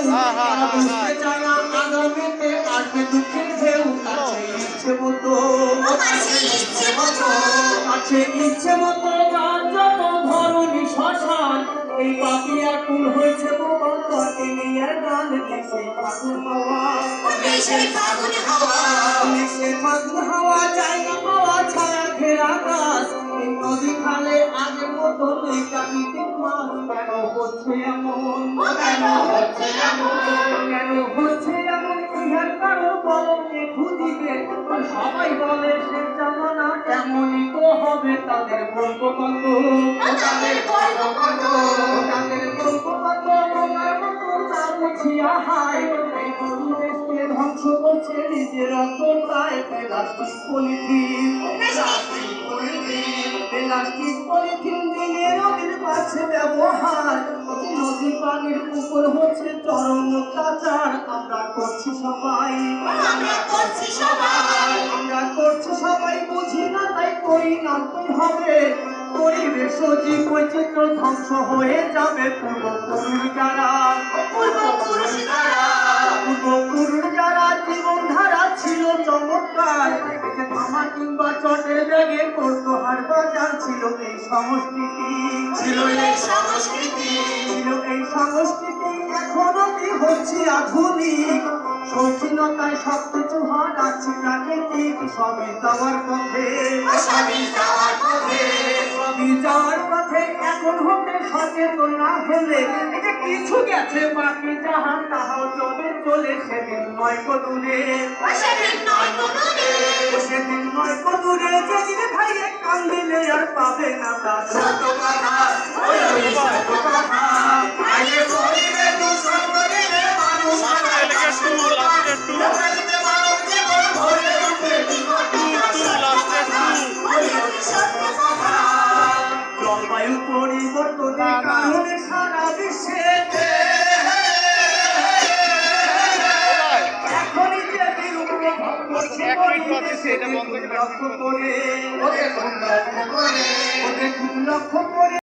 কেউ তারা বুঝতে চায় না আগামীতে আসবে দুঃখের ঢেউ আছে ইচ্ছে মতো আছে ইচ্ছে মতো যার যত ধরনী শ্মশান এই পাপি আকুল হয়েছে বোবা পাটি নিয়ে গান দেশে ফাগুন হাওয়া দেশে ফাগুন হাওয়া জায়গা পাওয়া ছায়া ঘেরা গাছ এই নদী খালে আগের মতো নেই প্রাকৃতিক মাছ কেন হচ্ছে এমন ইহার কারো বলকে খুঁজিবে সবাই বলে সে জামানা এমনই তো হবে তাদের গল্প কত ওনার মতো তা বুঝিয়া হায় এই পরিবেশকে ধ্বংস করছে নিজের অন্তরায় প্লাস্টিক পলিথিন দিয়ে নদীর কাছে ব্যবহার নদী পানির উপর হচ্ছে চরম অত্যাচার আমরা করছি সবাই বুঝি না তাই করি না তুই হবে পরিবেশ জীব বৈচিত্র্য ধ্বংস হয়ে যাবে পূর্বপুরুষ যারা জীবনধারা ছিল চমৎকার থামা কিংবা চটের ব্যাগে করতো হাট বাজার ছিল এই সংস্কৃতি এখনো কি হচ্ছে আধুনিক শৌখিনতায় সবকিছু হারাচ্ছি প্রাকৃতিক সবই যাওয়ার পথে এখন হতে সচেতন না হলে এটা কিছু গেছে বাকি যাহা তাহাও চলে সেদিন নয় কদূরে যেদিন ভাইয়ে কান দিলে আর পাবে না তার সত্য কথা জলবায়ু পরিবর্তনের কারণে সারা বিশ্বে এখনই যে বিরূপ প্রভাব পড়ছে লক্ষ্য করে